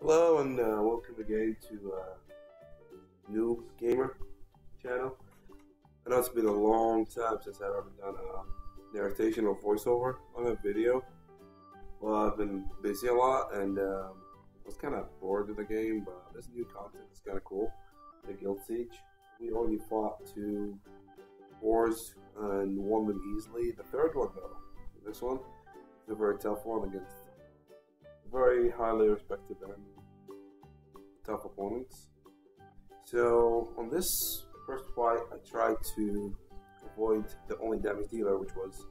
Hello and welcome again to Noob Gamer channel. I know it's been a long time since I've ever done a narration or voiceover on a video. Well, I've been busy a lot and was kind of bored with the game, but this new content is kind of cool. The Guild Siege. We already fought 2 wars and won them easily. The third one though, this one, is a very tough one against very highly respected and tough opponents. So on this first fight, I tried to avoid the only damage dealer, which was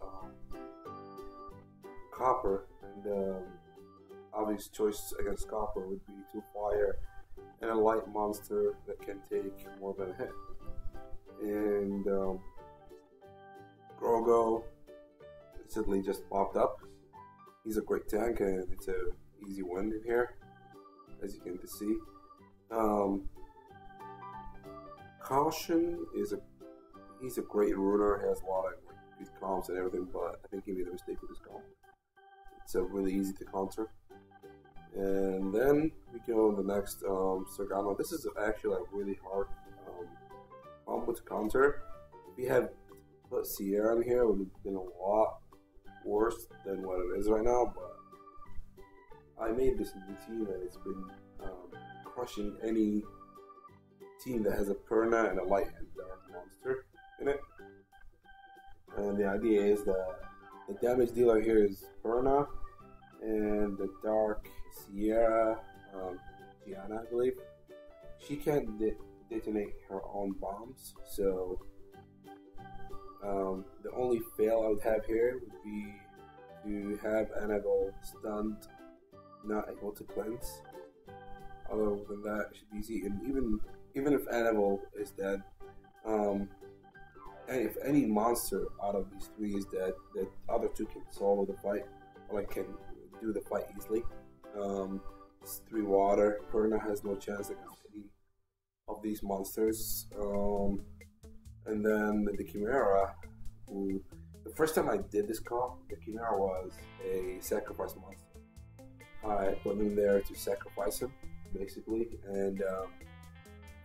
Copper, and obvious choice against Copper would be to fire and a light monster that can take more than a hit. And Grogo instantly just popped up. He's a great tank and it's a easy win in here, as you can see. Caution is he's a great ruler. He has a lot of good comps and everything, but I think he made a mistake with his comp. It's really easy to counter. And then we go on the next Sargano. This is actually a really hard combo to counter. If we had put Sierra in here, it would have been a lot worse than what it is right now, but I made this new team and it's been crushing any team that has a Perna and a light and dark monster in it. And the idea is that the damage dealer here is Perna, and the dark Sierra, Gianna, I believe. She can detonate her own bombs, so the only fail I would have here would be to have Annabelle stunned, not able to cleanse. Other than that, it should be easy. And even if Annabelle is dead, and if any monster out of these 3 is dead, the other 2 can solo the fight, or can do the fight easily. It's 3 water. Perna has no chance against any of these monsters. And then the Chimera, who the first time I did this comp, the Chimera was a sacrifice monster. I put him there to sacrifice him, basically, and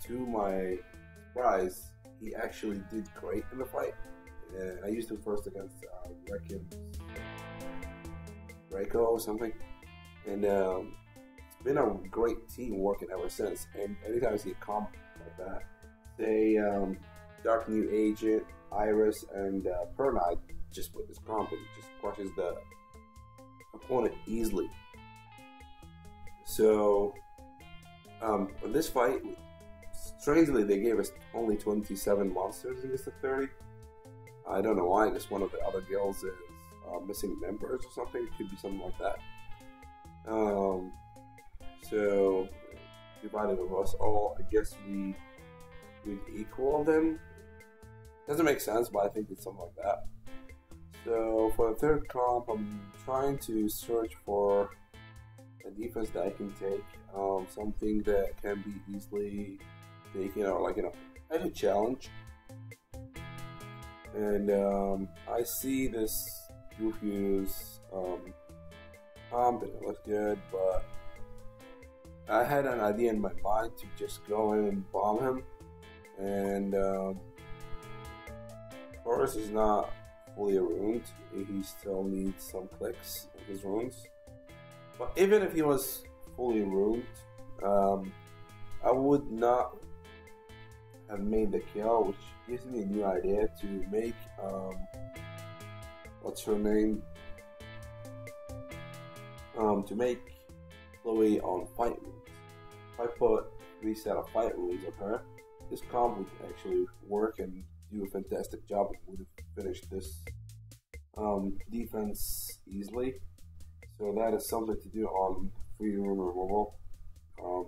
to my surprise, he actually did great in the fight. I used him first against Draco or something, and it's been a great team working ever since. And anytime I see a comp like that, say Dark New Agent, Iris, and Perna, I just put this comp and it just crushes the opponent easily. So, in this fight, strangely, they gave us only 27 monsters instead of 30. I don't know why. I guess one of the other guilds is missing members or something. It could be something like that. So, divided of us all, I guess we'd equal them. Doesn't make sense, but I think it's something like that. So, for the third comp, I'm trying to search for a defense that I can take, something that can be easily taken, or any challenge. And I see this Goofy's comp and it looks good, but I had an idea in my mind to just go in and bomb him. And Boris is not fully ruined. He still needs some clicks in his runes. But even if he was fully ruined, I would not have made the kill, which gives me a new idea to make, what's her name? To make Chloe on fight runes. If I put 3 set of fight runes on her, this comp would actually work and do a fantastic job. It would have finished this defense easily. So that is something to do on free rune removal.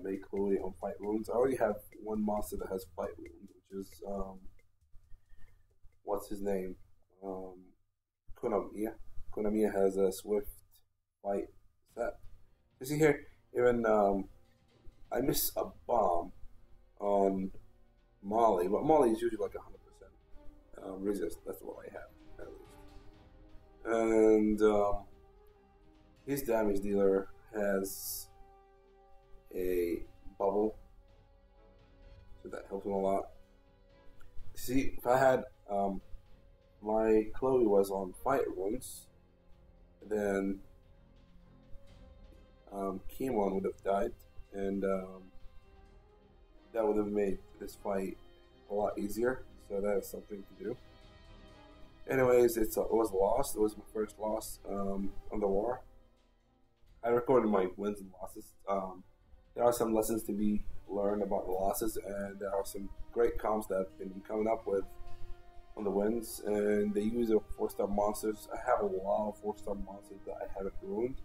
Make Chloe on fight runes. I already have 1 monster that has fight runes, which is what's his name? Konamiya. Konamiya has a swift fight set. You see here, even I miss a bomb on Molly, but Molly is usually like 100% resist. That's what I have at least. And his damage dealer has helps him a lot. See, if I had my Chloe was on fight runes, then Kimon would have died, and that would have made this fight a lot easier. So that is something to do. Anyways, it was lost. It was my first loss on the war. I recorded my wins and losses. There are some lessons to be learned about the losses, and there are some great comps that I've been coming up with on the wins. And they use of 4-star monsters. I have a lot of 4-star monsters that I haven't ruined.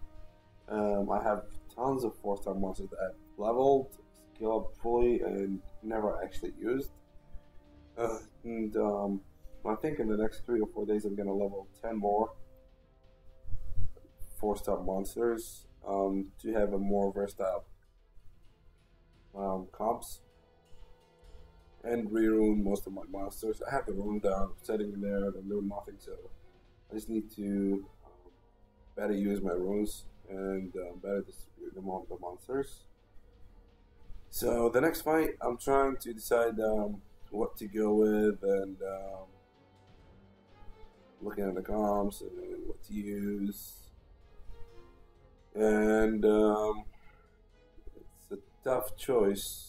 I have tons of 4-star monsters that I've leveled, scaled up fully, and never actually used. I think in the next 3 or 4 days I'm gonna level 10 more 4-star monsters to have a more versatile comps and re-rune most of my monsters. I have the rune down, setting in there, I'm doing nothing, so I just need to better use my runes and better distribute them on the monsters. So the next fight, I'm trying to decide what to go with, and looking at the comps and what to use, and it's a tough choice.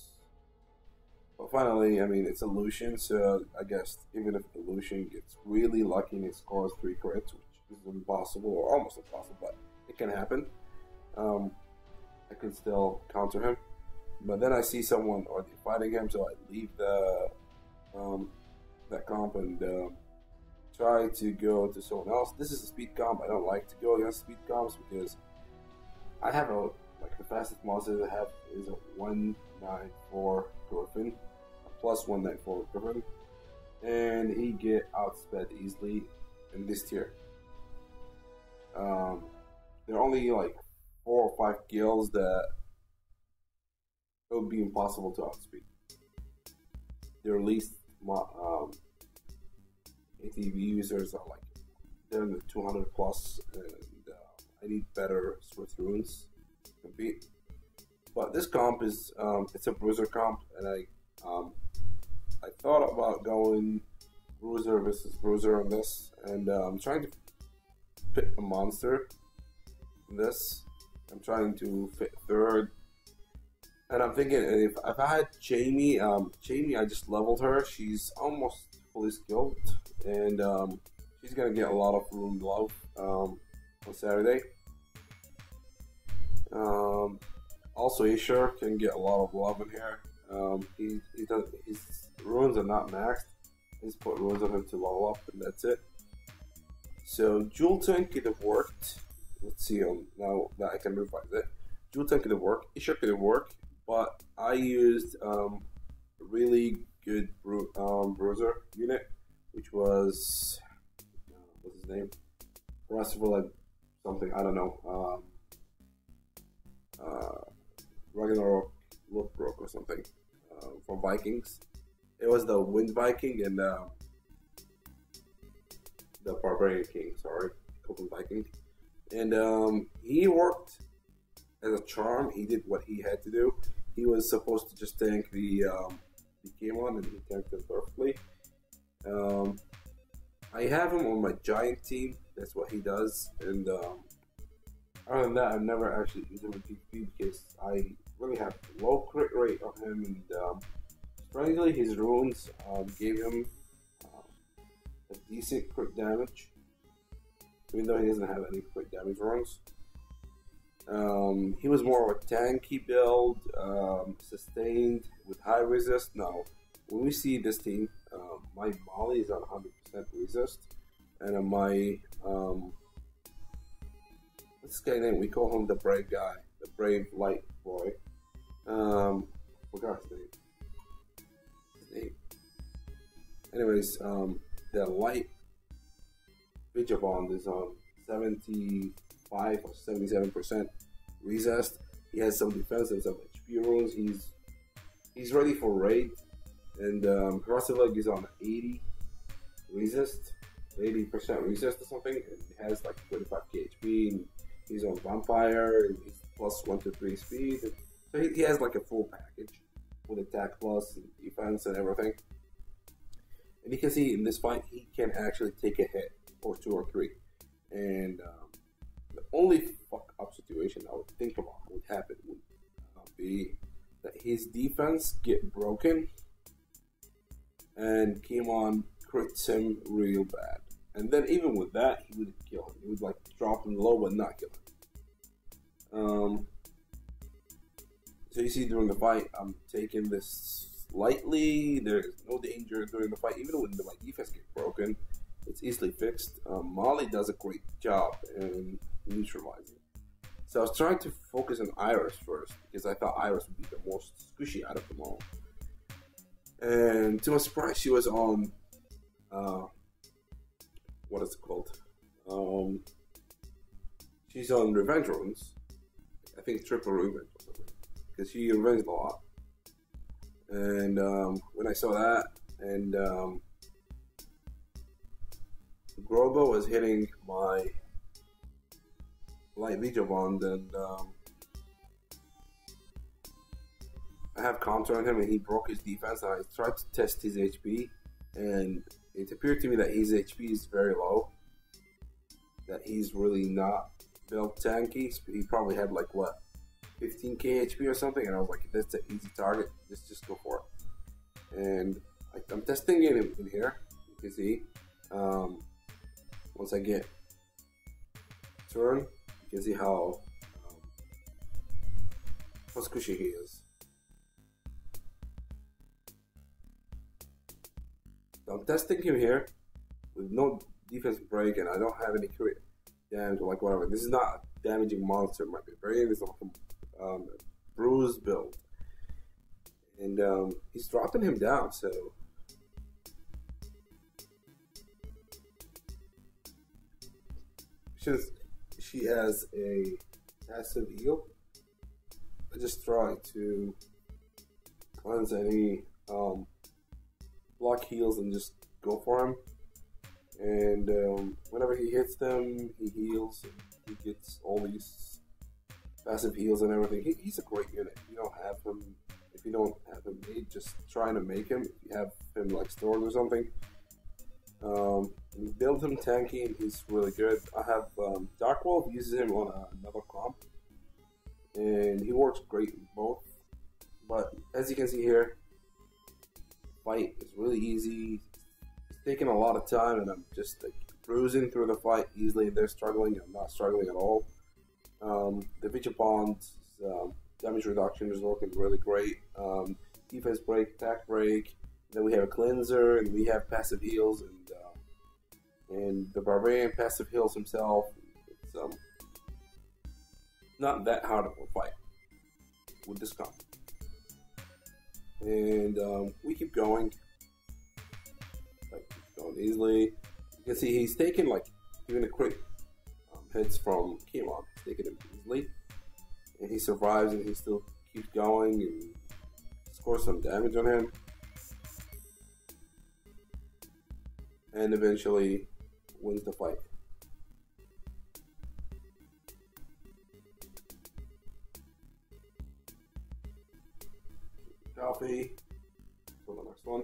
But finally, I mean, it's a Lucian, so I guess even if the Lucian gets really lucky and it scores 3 crits, which is impossible or almost impossible, but it can happen, I can still counter him. But then I see someone already fighting him, so I leave the that comp and try to go to someone else. This is a speed comp. I don't like to go against speed comps because I have the fastest monster I have is a 194 Griffin, a plus 194 Griffin, and he get outsped easily in this tier. There are only like 4 or 5 guilds that it would be impossible to outspeed. Their least ATV users are like they're in the 200 plus, and I need better Swift runes to compete. But this comp is it's a bruiser comp, and I thought about going bruiser versus bruiser on this, and I'm trying to fit a monster in this. I'm trying to fit third. And I'm thinking if I had Jamie, I just leveled her. She's almost fully skilled, and she's gonna get a lot of rune love on Saturday. Also, Asher can get a lot of love in here. His runes are not maxed. He's put runes on him to level up, and that's it. So Jewel Tank could have worked. Let's see now that I can revise it. Jewel Tank could have worked. Asher could have worked. But I used a really good bruiser unit, which was what's his name? Rassivilla something, I don't know. Ragnarok Lothbrok or something from Vikings. It was the Wind Viking and the Barbarian King. Sorry, Copen Viking, and he worked. As a charm, he did what he had to do. He was supposed to just tank the Kimon, and he tanked it perfectly. I have him on my giant team. That's what he does. And other than that, I've never actually used him in PvP because I really have low crit rate on him. And strangely, his runes gave him a decent crit damage, even though he doesn't have any crit damage runes. He was more of a tanky build, sustained with high resist. Now, when we see this team, my Molly is on 100% resist, and my what's this guy name? We call him the brave guy, the brave light boy. Forgot his name. Anyways, the light Vigibond is on 75 or 77% resist. He has some defense and some HP runes. He's ready for raid, and Krasileg is on 80 resist, 80% resist or something, and he has like 25k HP. And he's on vampire, and he's plus 1 to 3 speed. So he has like a full package. with attack plus and defense and everything. And you can see in this fight, he can actually take a hit or two or three. And the only fuck up situation I would think about would happen would be that his defense get broken and Kimon crits him real bad. And then even with that, he would kill him. He would like drop him low but not kill him. So you see during the fight, I'm taking this lightly. There's no danger during the fight. Even when my defense gets broken, it's easily fixed. Molly does a great job in neutralizing. So I was trying to focus on Iris first because I thought Iris would be the most squishy out of them all. And to my surprise, she was on, what is it called? She's on Revenge Runes. I think triple revenge or something. Because she revenged a lot. And when I saw that, and Grobo was hitting my light Legion Bond, and I have counter on him, and he broke his defense, and I tried to test his HP, and it appeared to me that his HP is very low, that he's really not built tanky. He probably had like what, 15k HP or something, and I was like, that's an easy target, just go for it. And I'm testing it in here. You can see once I get turn, you can see how squishy he is. So I'm testing him here with no defense break, and I don't have any crit damage or like whatever. This is not a damaging monster. My variant is like a bruise build, and he's dropping him down. So since she has a passive heal, I just try to cleanse any block heals and just go for him. And whenever he hits them, he heals. And he gets all these passive heals and everything. He's a great unit. If you don't have him, made, just trying to make him. If you have him like stored or something, build him tanky, and he's really good. I have Dark Wolf uses him on another comp, and he works great in both. But as you can see here, fight is really easy. It's taking a lot of time, and I'm just like cruising through the fight easily. They're struggling. I'm not struggling at all. The Vigilant's damage reduction is working really great. Defense break, attack break. Then we have a cleanser, and we have passive heals, and the Barbarian passive heals himself. It's not that hard of a fight with this comp. And we keep going, easily. You can see he's taking like even a crit hits from Kimon. He's taking him easily, and he survives, and he still keeps going and scores some damage on him, and eventually wins the fight. Coffee for the next one.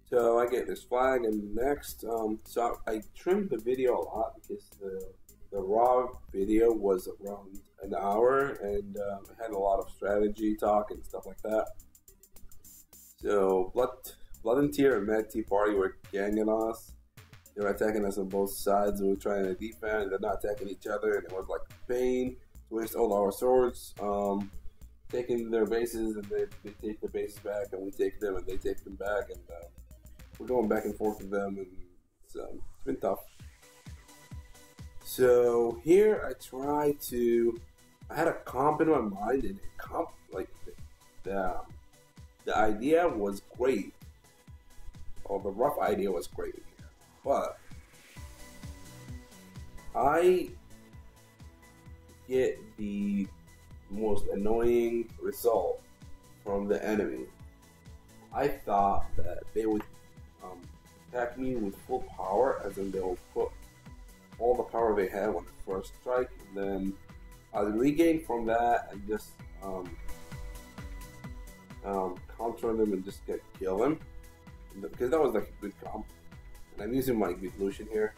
So I get this flag, and next, so I trimmed the video a lot because the raw video was around an hour, and it had a lot of strategy talk and stuff like that. So Blood and Tear and MTP party were ganging us. They were attacking us on both sides. We were trying to defend. They're not attacking each other, and it was like pain to waste all our swords. Taking their bases, and they take the bases back, and we take them, and they take them back, and we're going back and forth with them, and it's been tough. So here I had a comp in my mind, and the idea was great, or the rough idea was great, but I get the most annoying result from the enemy. I thought that they would attack me with full power, as in they will put all the power they had on the first strike, and then I'll regain from that and just counter them and just kill them, because that was like a good comp. And I'm using my good Lucian here.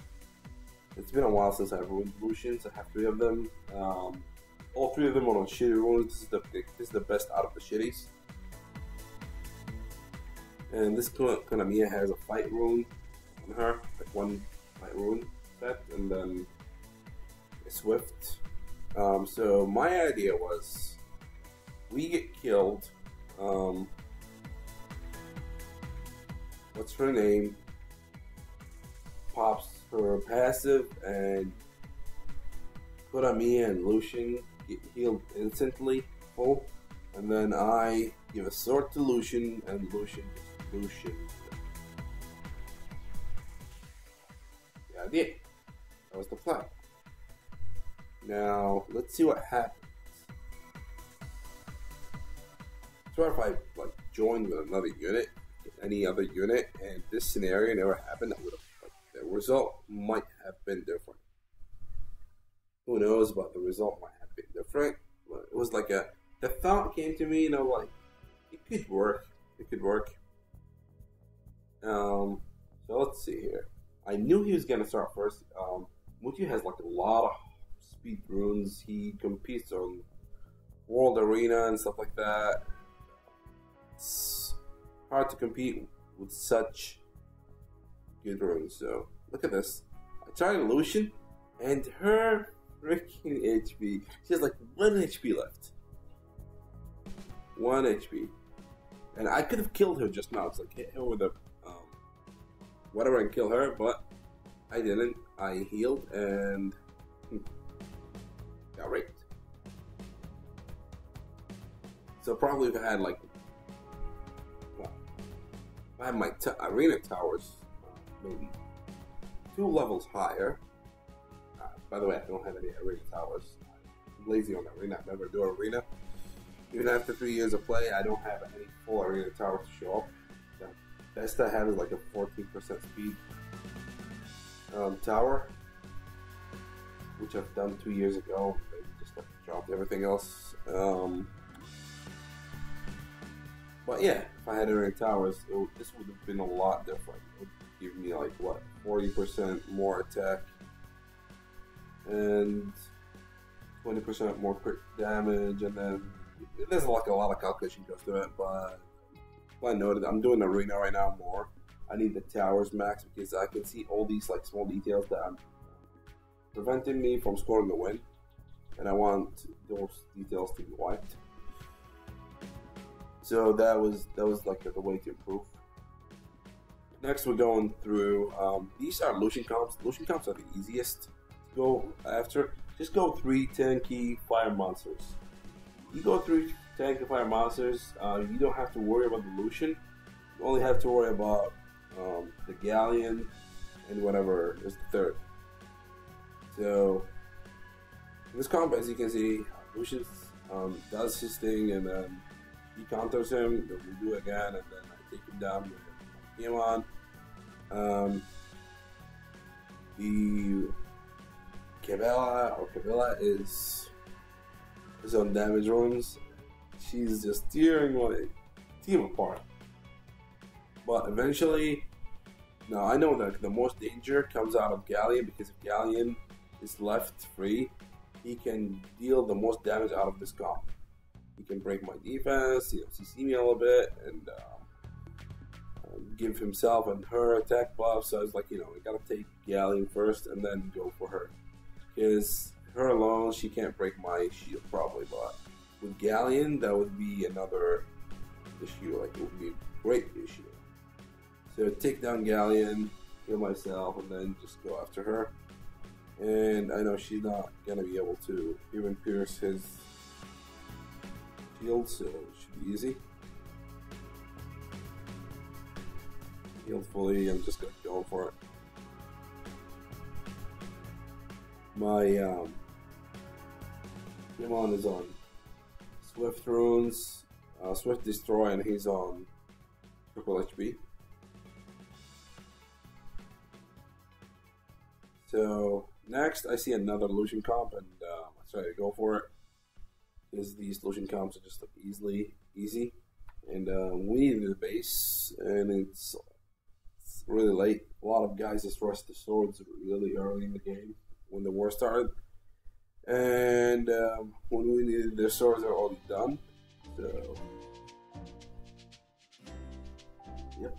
It's been a while since I've ruined Lucians. I have 3 of them. All 3 of them are on shitty runes. This is the best out of the shitties. And this Konamiya has a fight rune on her, like 1 fight rune set, and then a Swift. So my idea was, we get killed. What's her name? Pops her passive, and Konamiya and Lucian get healed instantly, full, and then I give a sword to Lucian, and Lucian. The idea. That was the plan. Now let's see what happens. So if I like joined with another unit, any other unit, and this scenario never happened, that would have, like, the result might have been different. Who knows? But the result might have been different. But it was like the thought came to me, like, it could work. It could work. So let's see here. I knew he was gonna start first. Mutu has like a lot of speed runes. He competes on World Arena and stuff like that. It's hard to compete with such good runes. So look at this. I tried Lucian, and her freaking HP. She has like 1 HP left. 1 HP, and I could have killed her just now. It's like hit her with a whatever and kill her, but I didn't. I healed and got raped. So probably if I had like, well, if I had my arena towers maybe 2 levels higher. By the way, I don't have any arena towers. I'm lazy on arena. I never do arena. Even after 3 years of play, I don't have any full arena towers to show up. The best I have is like a 14% speed tower, which I've done 2 years ago. I just like dropped everything else. But yeah, if I had arena towers, this would have been a lot different. It would give me like what, 40% more attack and 20% more crit damage, and then there's like a lot of calculation goes to it. But I noted I'm doing arena right now more. I need the towers max because I can see all these like small details that are preventing me from scoring the win, and I want those details to be wiped. So that was like the way to improve. Next, we're going through these are Lucian comps. Lucian comps are the easiest to go after. Just go 3 tanky fire monsters. You go 3 tanky fire monsters. You don't have to worry about the Lucian. You only have to worry about the Galleon and whatever is the third. So in this comp, as you can see, Lucian does his thing, and then he counters him. Then we do it again, and then I take him down with game on. The Cabela is on damage runes. She's just tearing my team apart. But eventually, now I know that the most danger comes out of Galleon, because if Galleon is left free, he can deal the most damage out of this comp. He can break my defense, CC me a little bit, and give himself and her attack buffs. So I was like, we gotta take Galleon first and then go for her. Because her alone, she can't break my shield probably, but with Galleon, that would be another issue. Like, it would be a great issue. So take down Galleon, heal myself, and then just go after her. And I know she's not gonna be able to even pierce his shield, so it should be easy. Healed fully, I'm just gonna go for it. My Demon is on Swift runes, Swift Destroy, and he's on triple HP. So next I see another Lucian comp, and I try to go for it. Because these Lucian comps are just like easy. And we needed the base, and it's really late. A lot of guys just rushed the swords really early in the game when the war started. And when we needed their swords, they're already done. So, yep.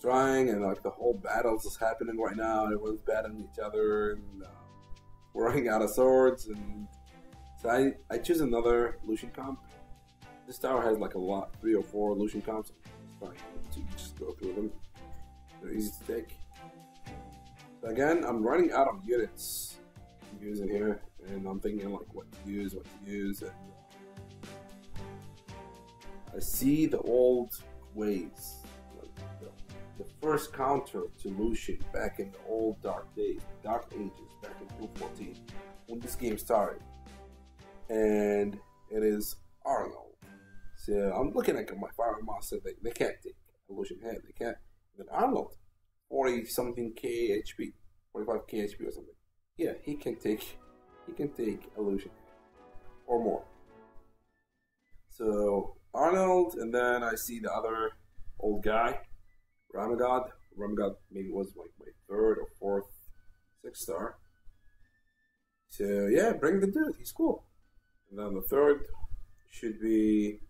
Trying, and like the whole battles is happening right now. Everyone's battling each other, and we're running out of swords. And so I choose another Lucian comp. This tower has like a lot, 3 or 4 Lucian comps. I'm trying to just go through them. They're easy to take. So again, I'm running out of units to use in here, and I'm thinking like what to use, and I see the old ways, like the first counter to Lucian back in the old dark days, dark ages, back in 2.14, when this game started, and it is Arnold. So I'm looking at my fire monster. They can't take a Lucian head. They can't. But Arnold, 40 something K HP, 45 K HP or something. Yeah, he can take a Lucian or more. So Arnold, and then I see the other old guy, Ramagod. Ramagod maybe was like my 3rd or 4th 6-star. So yeah, bring the dude. He's cool. And then the 3rd should be,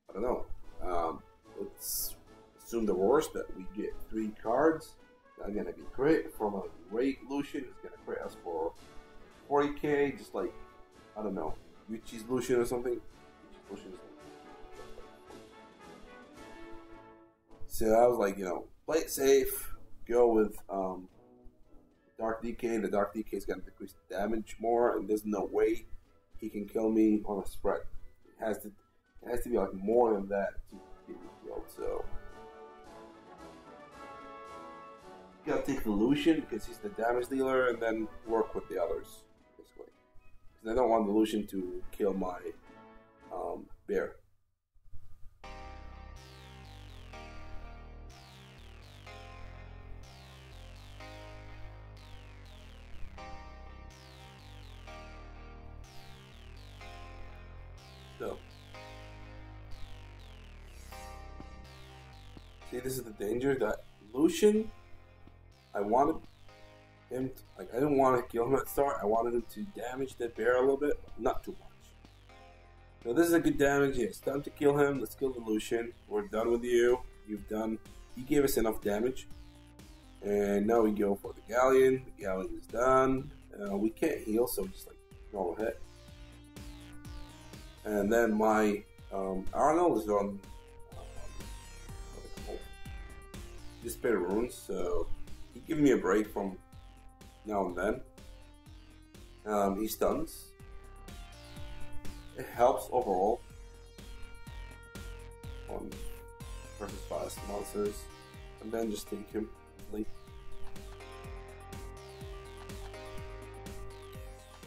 I don't know. Let's assume the worst, that we get 3 cards. That's gonna be great from a great Lucian. It's gonna crit us for 40k, just like, I don't know, Yuchi's Lucian or something. So I was like, play it safe. Go with Dark DK. The Dark DK is gonna decrease damage more, and there's no way he can kill me on a spread. It has to be like more than that to get me killed. So you gotta take the Lucian because he's the damage dealer, and then work with the others basically. Because I don't want the Lucian to kill my bear. So, see, this is the danger, that Lucian, I wanted him to, like, I didn't want to kill him at the start. I wanted him to damage the bear a little bit, not too much. So this is a good damage. Yeah, it's time to kill him. Let's kill the Lucian. We're done with you. He gave us enough damage. And now we go for the Galleon. The Galleon is done. We can't heal, so just like normal hit. And then my Arnold is on Despair Runes, so he gives me a break from now and then. He stuns. It helps overall on versus fast monsters, and then just take him easily.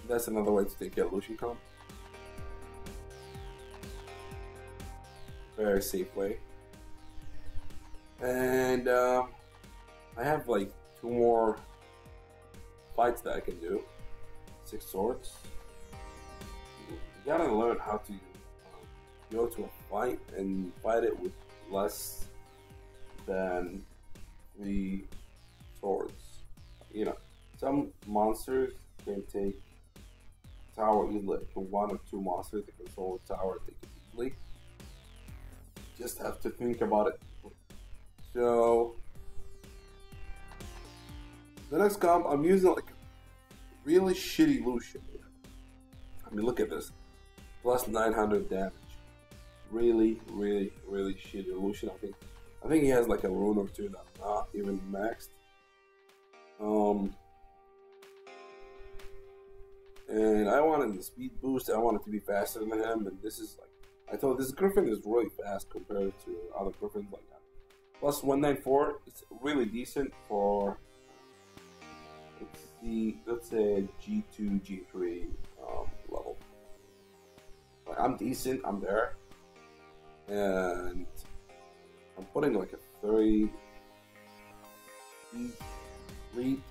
That's another way to take a Lucian comp. Very safe way. And I have like 2 more fights that I can do. 6 swords. You gotta learn how to go to a fight and fight it with less than 3 swords. Some monsters can take tower easily. Like 1 or 2 monsters that can solve the tower and take it easily. Just have to think about it. So the next comp, I'm using like really shitty Lucian. I mean, look at this, plus 900 damage. Really shitty Lucian. I think he has like a rune or 2 that's not even maxed. And I wanted the speed boost. I wanted to be faster than him, and this is like, I thought this Griffin is really fast compared to other Griffins like that. Plus 194, it's really decent for, let's say G2, G3 level. Like, I'm decent, I'm there. And I'm putting like a 30 speed lead.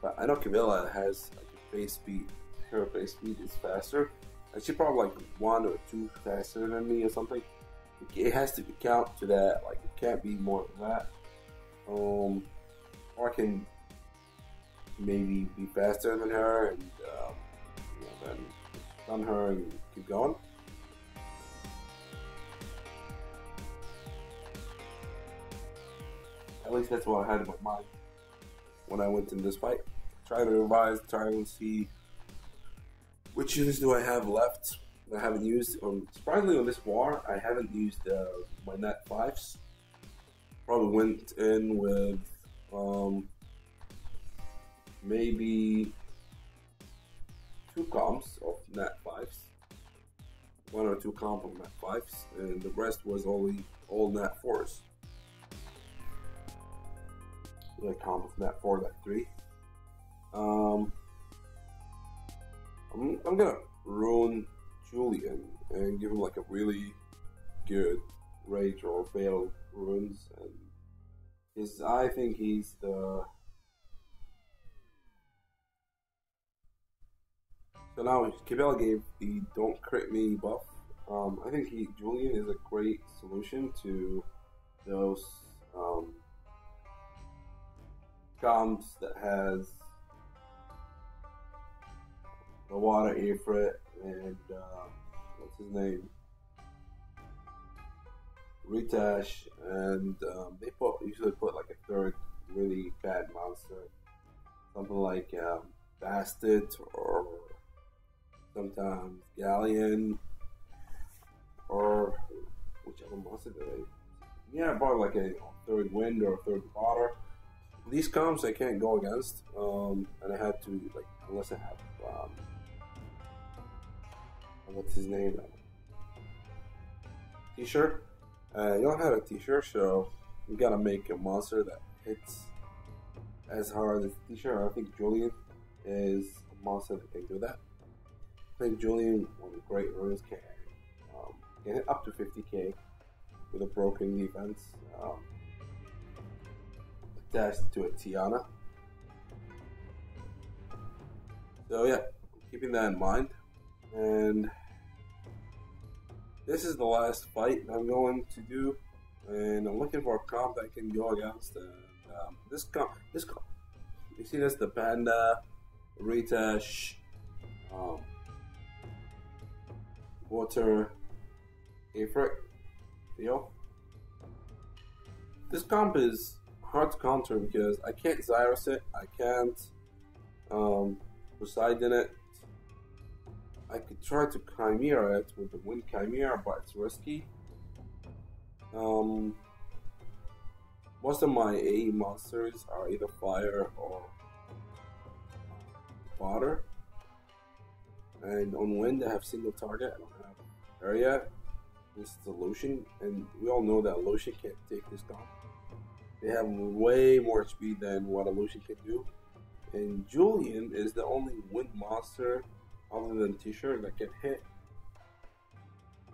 But I know Camilla has like a base speed. Her base speed is faster. And she's probably like 1 or 2 faster than me or something. It has to count to that. Like it can't be more than that. Or I can maybe be faster than her and then stun her and keep going. At least that's what I had in my mind when I went in this fight. Trying to revise, trying to see which units do I have left that I haven't used. Surprisingly, on this war, I haven't used my Nat 5s. Probably went in with maybe 2 comps of Nat 5s. 1 or 2 comp of Nat 5s, and the rest was all Nat 4s. Like comp of Nat 4, Nat 3. I'm gonna ruin Julian and give him like a really good rage or fail runes, and I think he's the. So now Cabela gave the don't crit me buff. I think Julian is a great solution to those comps that has the water Ifrit and what's his name, Ritash, and they usually put like a 3rd really bad monster, something like Bastet or sometimes Galleon or whichever monster they. Yeah, probably like a 3rd wind or a 3rd water. These comps I can't go against, and I had to like unless I have what's his name? T-shirt. You don't have a T-shirt, so you gotta make a monster that hits as hard as T-shirt. I think Julian is a monster that can do that. I think Julian, one of the great runes, can hit up to 50k with a broken defense. Attached to a Tiana. So yeah, keeping that in mind. And this is the last fight I'm going to do, and I'm looking for a comp that I can go against. And this comp, you see this, the Panda, Ritash, Water, Ifrit, Theo. This comp is hard to counter because I can't Zyrus it, I can't Poseidon it. I could try to Chimera it with the Wind Chimera, but it's risky. Most of my AE monsters are either fire or water. And on wind I have single target, I don't have area. This is a Lucian, and we all know that Lucian can't take this comp. They have way more speed than what a Lucian can do. And Julian is the only wind monster other than T-shirt that can hit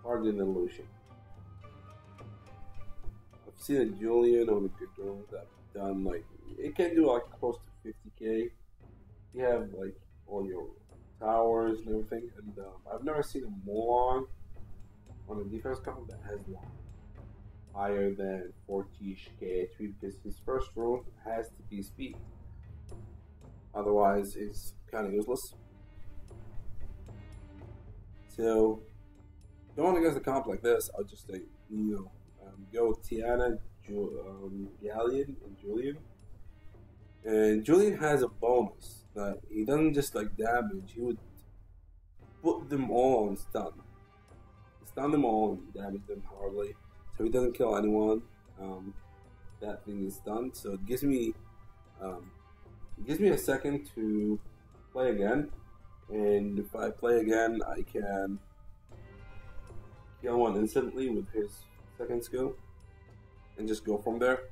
harder than Lucian. I've seen a Julian on the good drones that have done like, it can do like close to 50k. You have like all your towers and everything, and I've never seen a Molon on a defense comp that has one higher than 40k HP, because his first rune has to be speed. Otherwise, it's kind of useless. So, going against a comp like this, I'll just say, go Tiana, Galleon, and Julian. And Julian has a bonus that he doesn't just like damage, he would put them all on stun. Stun them all and damage them hardly. So he doesn't kill anyone. That thing is stunned. So it gives me a second to play again. And if I play again, I can kill one instantly with his second skill and just go from there.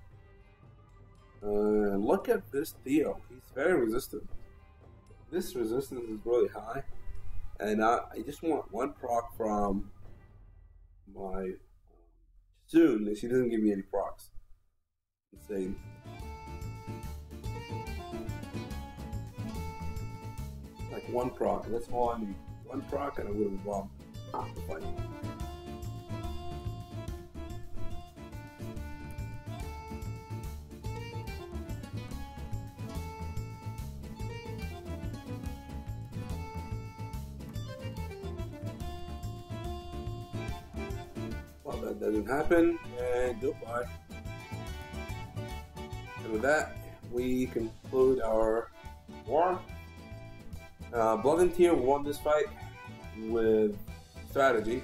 Look at this Theo. He's very resistant. This resistance is really high. And I just want one proc from my Soon, she doesn't give me any procs. Insane. like one proc. That's all I need. One proc and I would have won the fight. Well, that doesn't happen, and goodbye. And with that, we conclude our war. Blood and Tear won this fight with strategy.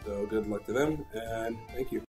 So good luck to them, and thank you.